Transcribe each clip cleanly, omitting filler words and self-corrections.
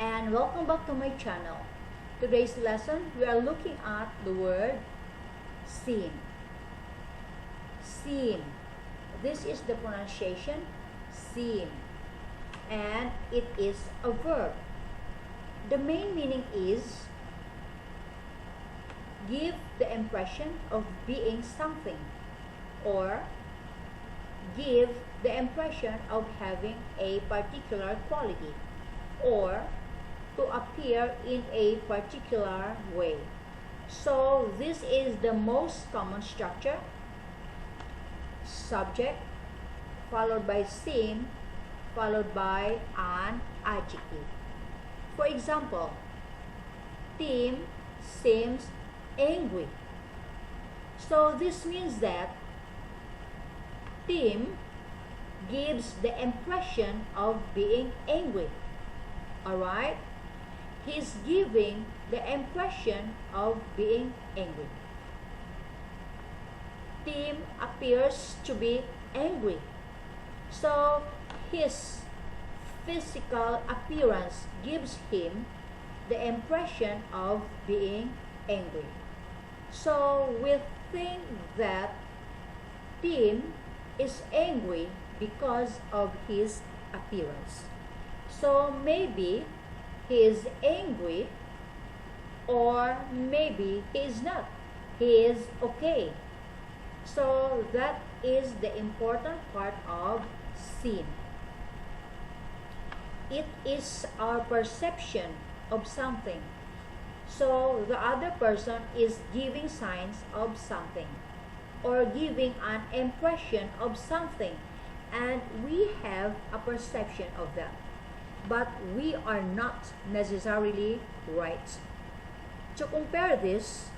and welcome back to my channel. Today's lesson, we are looking at the word seem. Seem. This is the pronunciation seem, and it is a verb. The main meaning is give the impression of being something, or give the impression of having a particular quality, or to appear in a particular way. So this is the most common structure: subject followed by seem followed by an adjective. For example, Tim seems angry. So this means that Tim gives the impression of being angry. Alright? He's giving the impression of being angry. Tim appears to be angry. So his physical appearance gives him the impression of being angry. So we think that Tim is angry because of his appearance. So maybe he is angry, or maybe he is not. He is okay. So that is the important part of seem. It is our perception of something. So the other person is giving signs of something, or giving an impression of something, and we have a perception of that, but we are not necessarily right. To compare this,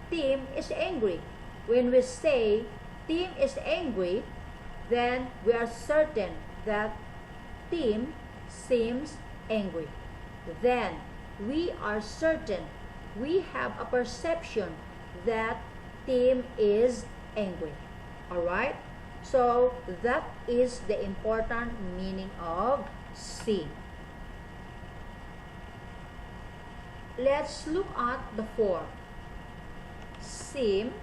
Tim is angry. When we say Tim is angry, then we are certain that Tim seems angry. Then we are certain, we have a perception that Tim is angry. Alright? So that is the important meaning of seem. Let's look at the form. Seem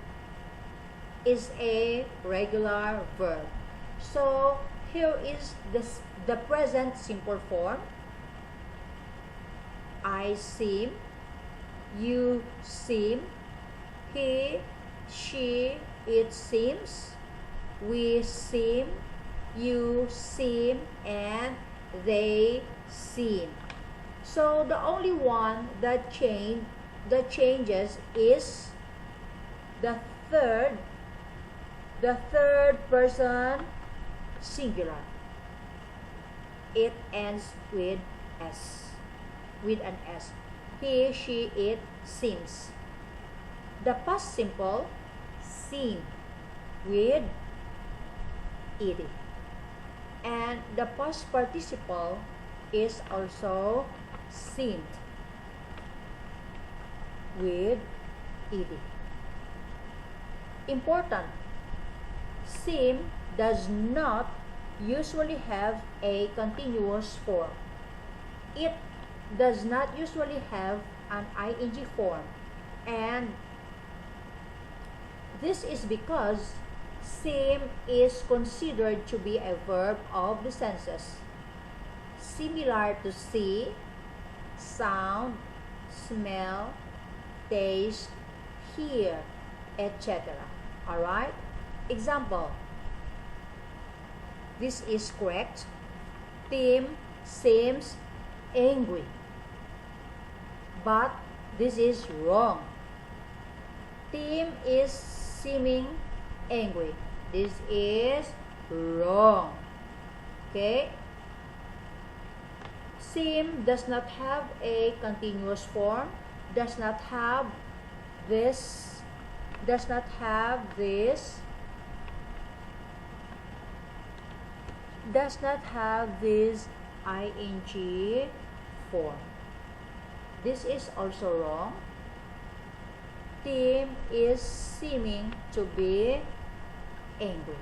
is a regular verb. So here is the present simple form. I seem, you seem, he, she, it seems, we seem, you seem, and they seem. So the only one that changes is the third person singular. It ends with s, with an s. He, she, it seems. The past simple seem with ed, and the past participle is also seemed with ed. Important: seem does not usually have a continuous form. It does not usually have an ing form, and this is because seem is considered to be a verb of the senses, similar to see, sound, smell, taste, hear, etc. Alright? Example: this is correct. Tim seems angry. But this is wrong. Tim is seeming angry. This is wrong. Okay? Seem does not have a continuous form, does not have this ing form. This is also wrong. Tim is seeming to be angry.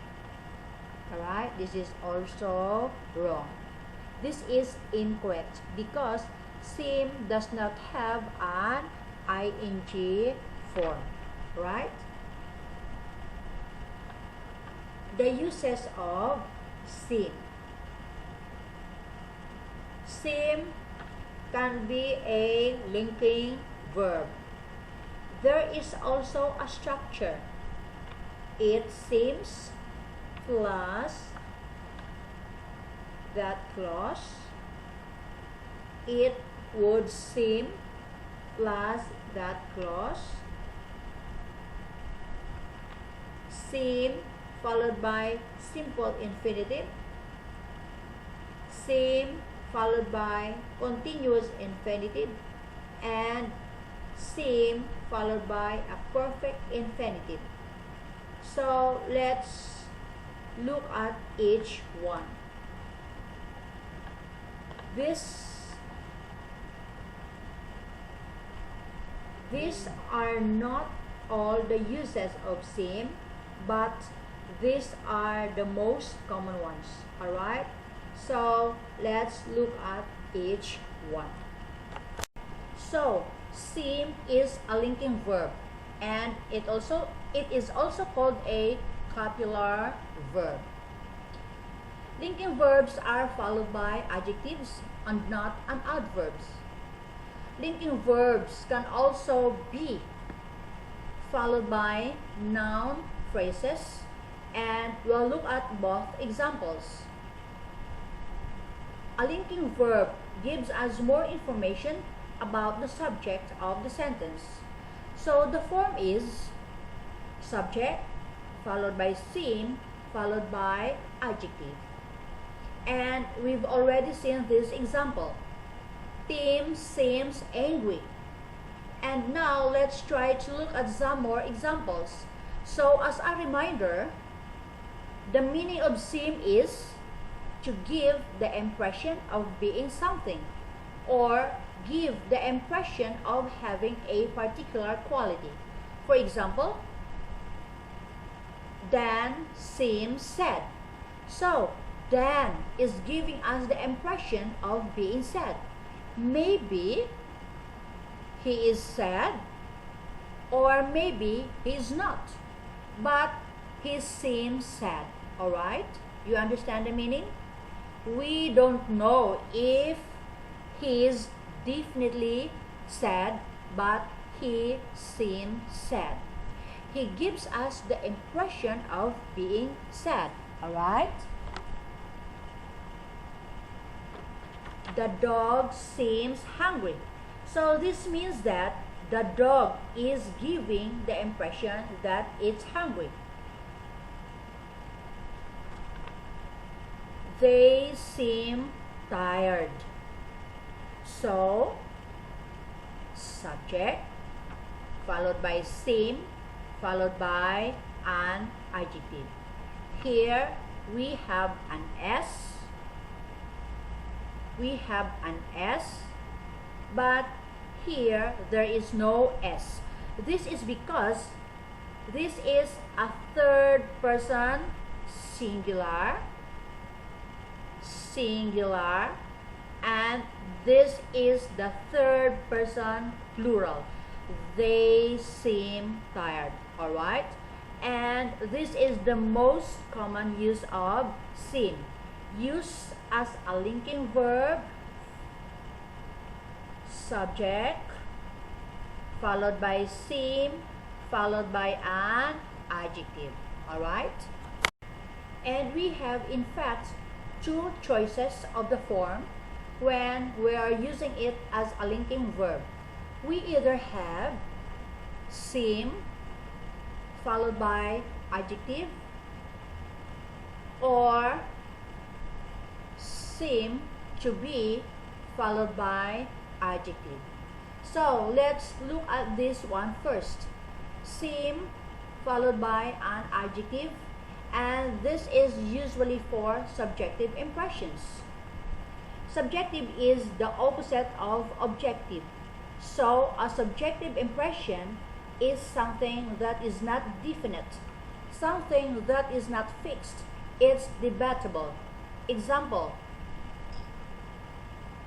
Alright, this is also wrong. This is incorrect because seem does not have an ing form, right? The uses of seem. Seem can be a linking verb. There is also a structure. It seems plus that clause. It would seem plus that clause. Seem followed by simple infinitive. Seem followed by continuous infinitive, and seem followed by a perfect infinitive. So let's look at each one. These are not all the uses of seem, but these are the most common ones. Alright? So let's look at each one. So seem is a linking verb, and it is also called a copular verb. Linking verbs are followed by adjectives and not an adverbs. Linking verbs can also be followed by noun phrases, and we'll look at both examples. A linking verb gives us more information about the subject of the sentence. So the form is subject followed by seem followed by adjective. And we've already seen this example. Tim seems angry. And now let's try to look at some more examples. So as a reminder, the meaning of seem is to give the impression of being something, or give the impression of having a particular quality. For example, Dan seems sad. So Dan is giving us the impression of being sad. Maybe he is sad, or maybe he is not, but he seems sad. Alright? You understand the meaning? We don't know if he is definitely sad, but he seems sad. He gives us the impression of being sad. Alright? The dog seems hungry. So this means that the dog is giving the impression that it's hungry. They seem tired. So, subject followed by seem followed by an adjective. Here we have an S. We have an S, but here there is no S. This is because this is a third person singular, and this is the third person plural. They seem tired. Alright? And this is the most common use of seem. Used as a linking verb, subject followed by seem followed by an adjective. Alright? And we have in fact two choices of the form when we are using it as a linking verb. We either have seem followed by adjective, or seem to be followed by adjective. So let's look at this one first. Seem followed by an adjective, and this is usually for subjective impressions. Subjective is the opposite of objective. So a subjective impression is something that is not definite, something that is not fixed. It's debatable. Example,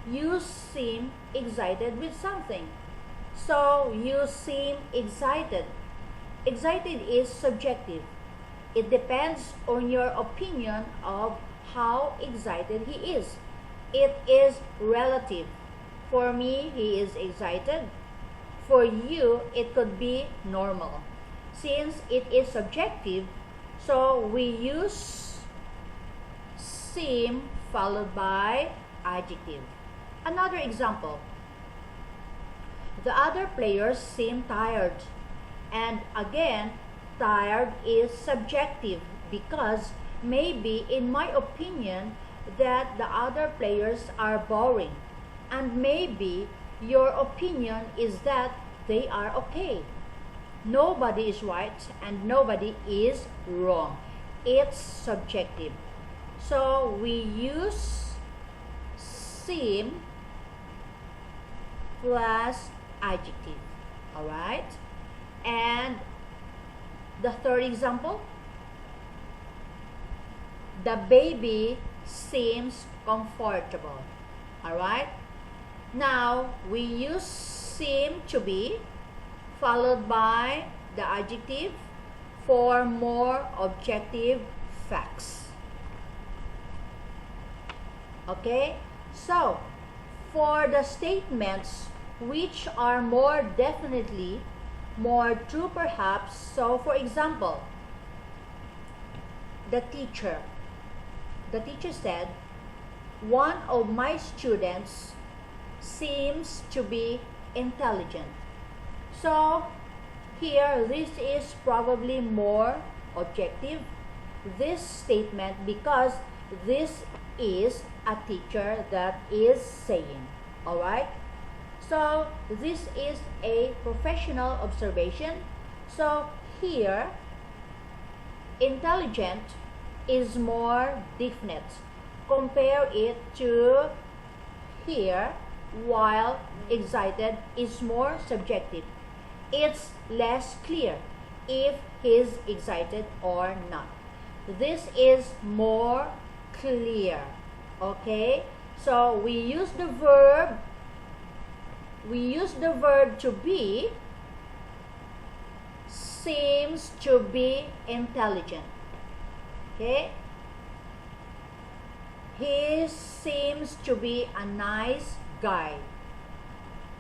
you seem excited with something. So, you seem excited. Excited is subjective. It depends on your opinion of how excited he is. It is relative. For me, he is excited. For you, it could be normal. Since it is subjective, so we use seem followed by adjective. Another example. The other players seem tired. And again, tired is subjective because maybe in my opinion that the other players are boring. And maybe your opinion is that they are okay. Nobody is right and nobody is wrong. It's subjective. So we use seem plus adjective. Alright? And the third example, the baby seems comfortable. Alright? Now we use seem to be followed by the adjective for more objective facts. Okay? So, for the statements which are more definitely more true perhaps, so for example, the teacher said, one of my students seems to be intelligent. So here this is probably more objective, this statement, because this is a teacher that is saying. Alright? So this is a professional observation. So here intelligent is more definite. Compare it to here, while excited is more subjective. It's less clear if he's excited or not. This is more clear. Okay? So we use the verb to be seems to be intelligent. Okay? He seems to be a nice guy.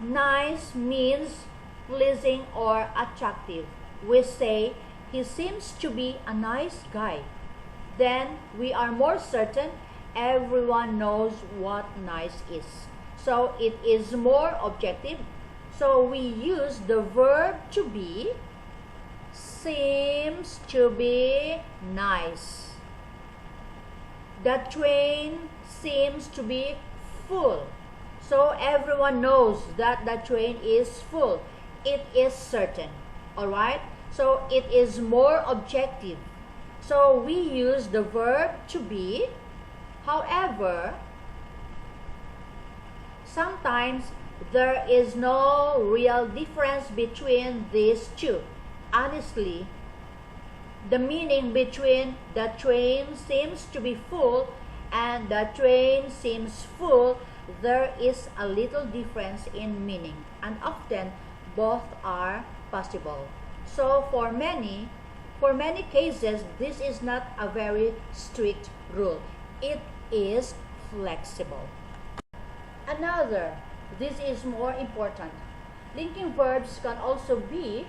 Nice means pleasing or attractive. We say he seems to be a nice guy. Then we are more certain everyone knows what nice is. So it is more objective. So we use the verb to be seems to be nice. The train seems to be full. So everyone knows that the train is full. It is certain. Alright? So it is more objective. So we use the verb to be. However, sometimes there is no real difference between these two. Honestly, the meaning between the train seems to be full and the train seems full, there is a little difference in meaning, and often both are possible. So for many cases, this is not a very strict rule. It is flexible. Another, this is more important. Linking verbs can also be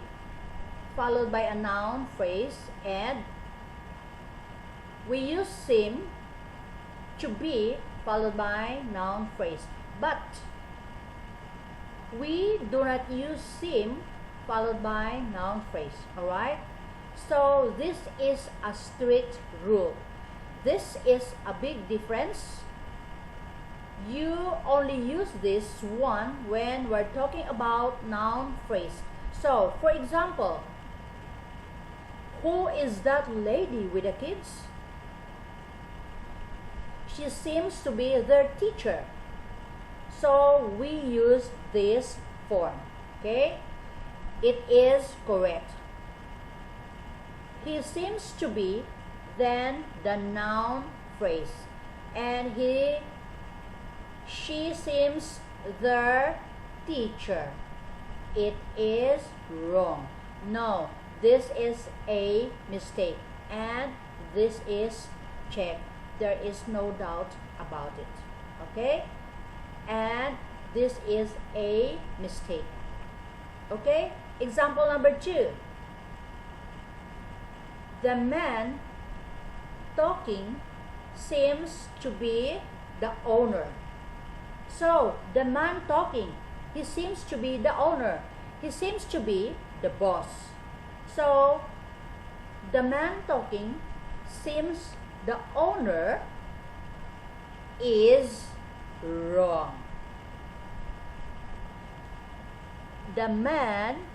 followed by a noun phrase, and we use seem to be followed by noun phrase. But we do not use seem followed by noun phrase. Alright? So this is a strict rule. This is a big difference. You only use this one when we're talking about noun phrase. So, for example, who is that lady with the kids? She seems to be their teacher. So we use this form. Okay? It is correct. He seems to be, then the noun phrase. And he She seems their teacher. It is wrong. No, this is a mistake and this is check. There is no doubt about it. Okay? And this is a mistake. Okay? Example number 2. The man talking seems to be the owner. So, the man talking, he seems to be the owner. He seems to be the boss. So, the man talking seems the owner is wrong. The man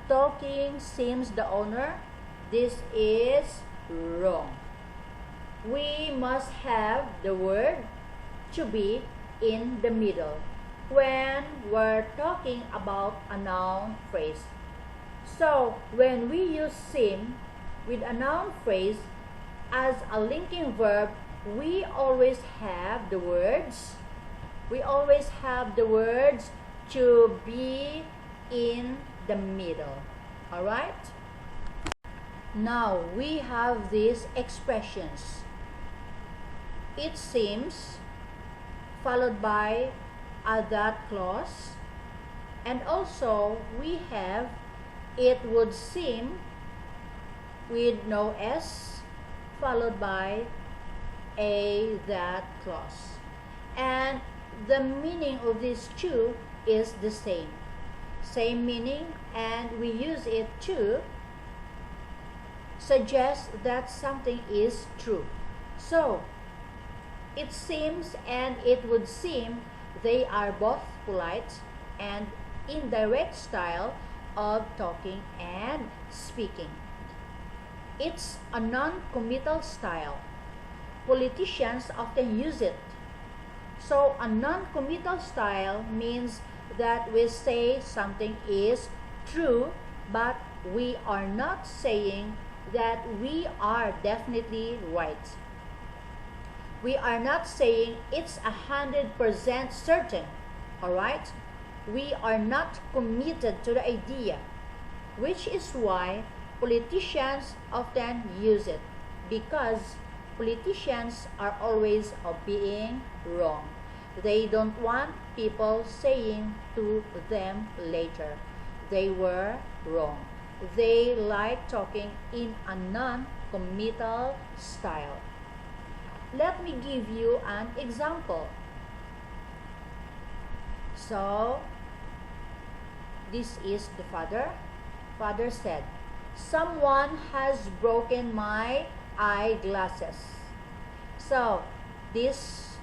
talking seems the owner. This is wrong. We must have the word to be in the middle when we're talking about a noun phrase. So, when we use seem with a noun phrase as a linking verb, we always have the words to be in the middle. Alright? Now, we have these expressions. It seems, followed by a that clause, and also we have it would seem with no s, followed by a that clause. And the meaning of these two is the same meaning, and we use it to suggest that something is true. So, it seems and it would seem, they are both polite and indirect style of talking and speaking. It's a non-committal style. Politicians often use it. So a non-committal style means that we say something is true, but we are not saying that we are definitely right. We are not saying it's 100% certain, alright? We are not committed to the idea, which is why politicians often use it, because politicians are always being wrong. They don't want people saying to them later, they were wrong. They like talking in a non-committal style. Let me give you an example. So, this is the father. Father said, "Someone has broken my eyeglasses." So, this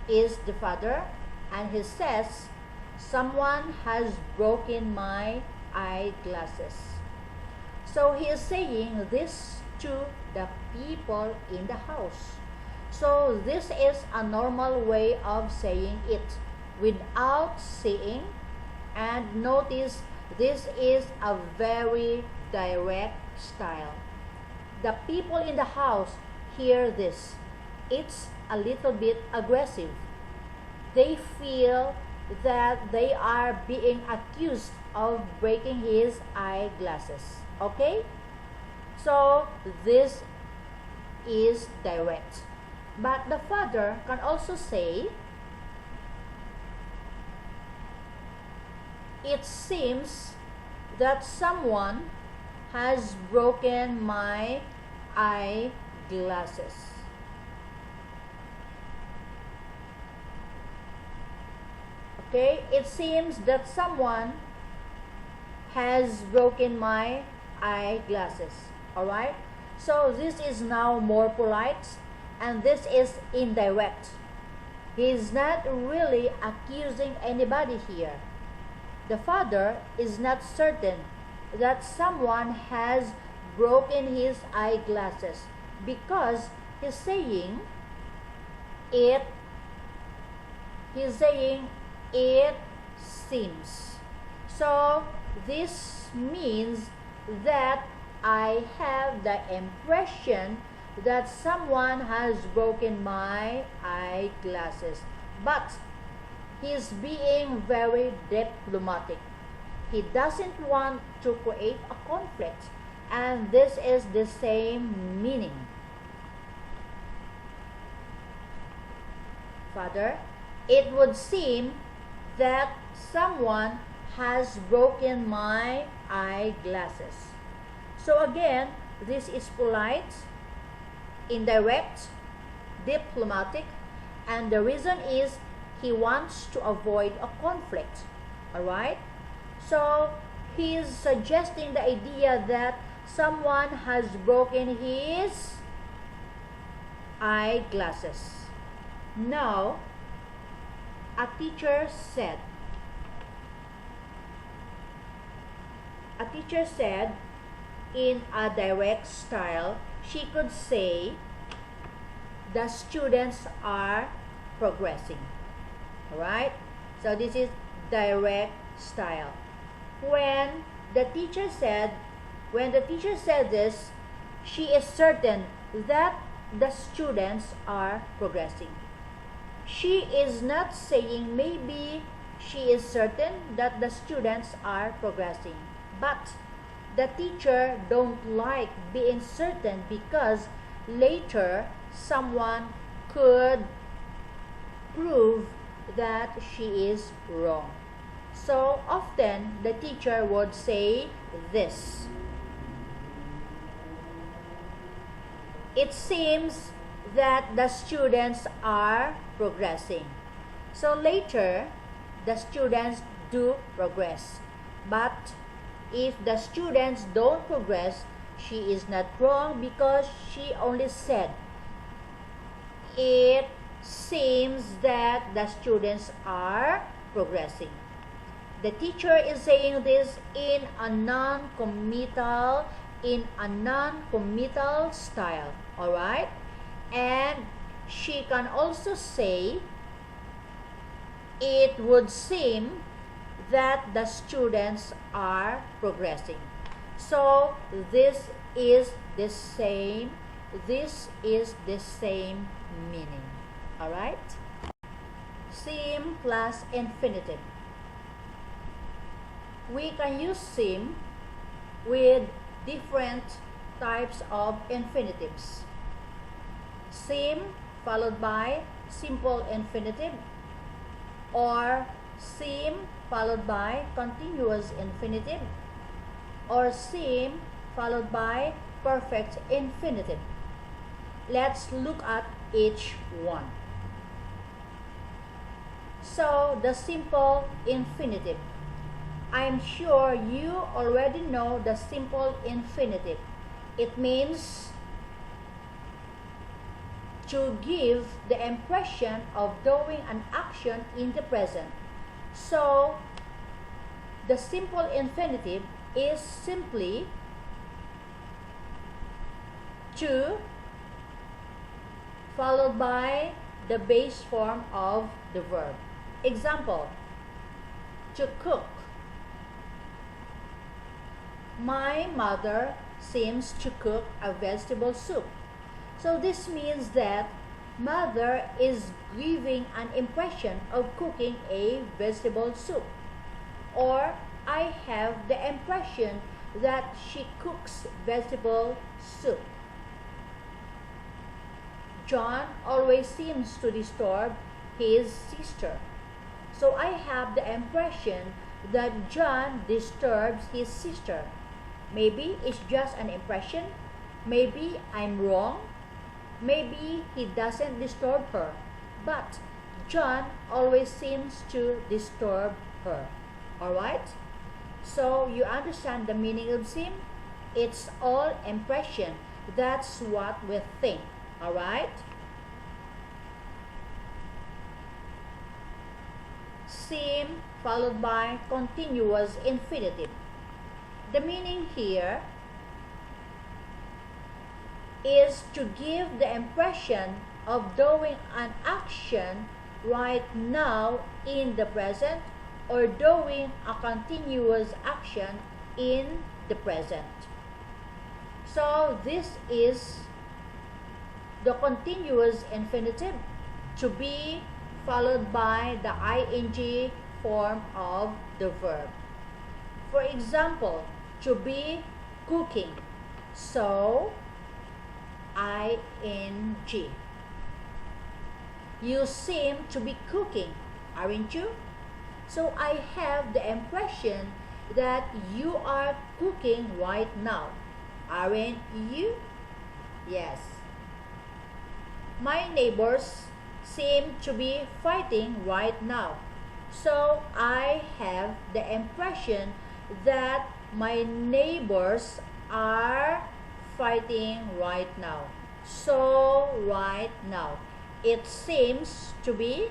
is the father, and he says, "Someone has broken my eyeglasses." So, he is saying this to the people in the house. So, this is a normal way of saying it without saying, and notice this is a very direct style. The people in the house hear this. It's a little bit aggressive. They feel that they are being accused of breaking his eyeglasses. Okay? So, this is direct. But the father can also say, "It seems that someone has broken my eyeglasses." Okay, it seems that someone has broken my eyeglasses. Alright? So this is now more polite, and this is indirect. He is not really accusing anybody here. The father is not certain that someone has broken his eyeglasses because he's saying it seems. So this means that I have the impression that someone has broken my eyeglasses. but he's being very diplomatic. He doesn't want to create a conflict, and this is the same meaning. Father, it would seem that someone has broken my eyeglasses. So again, this is polite, indirect, diplomatic, and the reason is he wants to avoid a conflict. Alright? So he's suggesting the idea that someone has broken his eyeglasses. Now, a teacher said in a direct style, she could say, the students are progressing. Alright? So this is direct style. When the teacher said this, she is certain that the students are progressing. She is not saying maybe she is certain that the students are progressing. But the teacher don't like being certain because later someone could prove that she is wrong. So often the teacher would say this: it seems that the students are progressing. So later the students do progress. But if the students don't progress, she is not wrong because she only said it seems that the students are progressing. The teacher is saying this in a non-committal style. Alright? And she can also say it would seem that the students are progressing. So this is the same meaning. Alright? Seem plus infinitive. We can use seem with different types of infinitives. Seem followed by simple infinitive, or seem followed by continuous infinitive, or seem followed by perfect infinitive. Let's look at each one. So the simple infinitive. I'm sure you already know the simple infinitive. It means to give the impression of doing an action in the present. So the simple infinitive is simply to followed by the base form of the verb. Example: to cook. My mother seems to cook a vegetable soup. So this means that mother is giving an impression of cooking a vegetable soup. Or I have the impression that she cooks vegetable soup. John always seems to disturb his sister. So I have the impression that John disturbs his sister. Maybe it's just an impression. Maybe I'm wrong. Maybe he doesn't disturb her. But John always seems to disturb her. Alright? So you understand the meaning of seem? It's all impression. That's what we think. Alright? Seem followed by continuous infinitive. The meaning here is to give the impression of doing an action right now in the present, or doing a continuous action in the present. So this is the continuous infinitive, to be followed by the ing form of the verb. For example, to be cooking. So, ing. You seem to be cooking, aren't you? So I have the impression that you are cooking right now, aren't you? Yes. My neighbors seem to be fighting right now. So I have the impression that my neighbors are fighting right now. So right now, it seems to be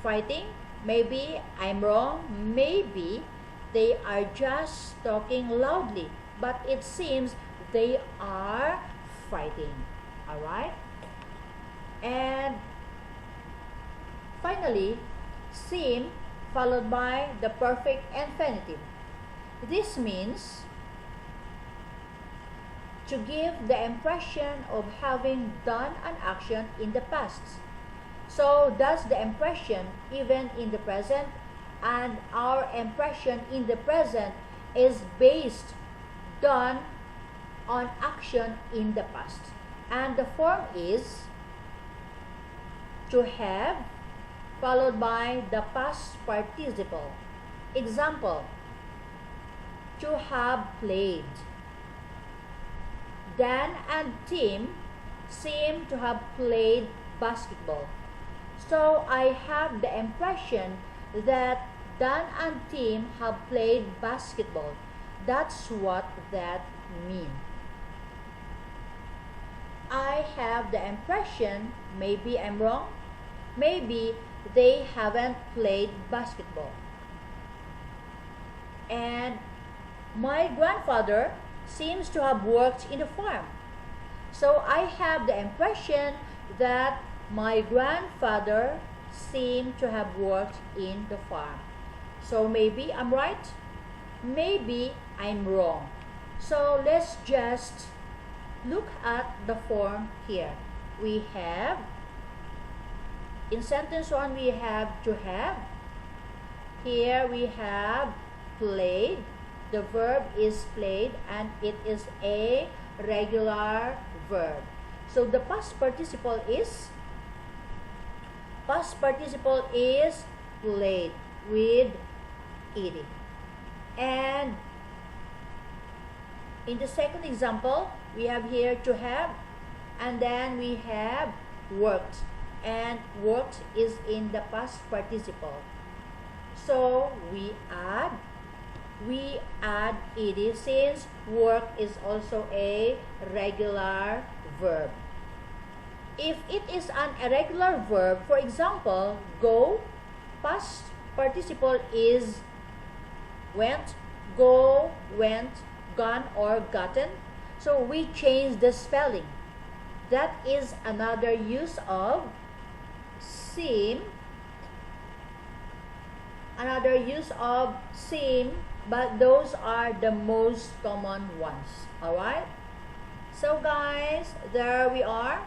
fighting. Maybe I'm wrong. Maybe they are just talking loudly, but it seems they are fighting. Alright? And finally, seem followed by the perfect infinitive. This means to give the impression of having done an action in the past. So that's the impression even in the present, and our impression in the present is based done on action in the past. And the form is to have followed by the past participle. Example, to have played. Dan and Tim seem to have played basketball. So I have the impression that Dan and Tim have played basketball. That's what that means. I have the impression, maybe I'm wrong, maybe they haven't played basketball. And my grandfather seems to have worked in the farm. So I have the impression that my grandfather seemed to have worked in the farm. So maybe I'm right, maybe I'm wrong. So let's just look at the form here. We have, in sentence 1, we have to have. Here we have played. The verb is played and it is a regular verb. So the past participle is played with ed. And in the second example, we have here to have, and then we have worked, and worked is in the past participle. So we add ed since work is also a regular verb. If it is an irregular verb, for example, go, past participle is went, go, went, gone, or gotten. So we change the spelling. That is another use of seem. Another use of seem, but those are the most common ones. Alright? So guys, there we are.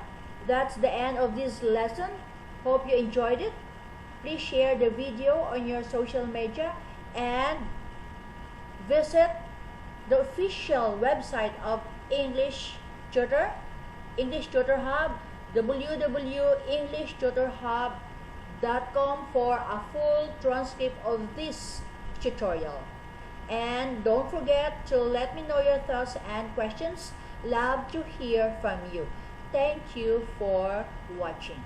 That's the end of this lesson. Hope you enjoyed it. Please share the video on your social media and visit the official website of English Tutor, English Tutor Hub, www.englishtutorhub.com for a full transcript of this tutorial. And don't forget to let me know your thoughts and questions. Love to hear from you. Thank you for watching.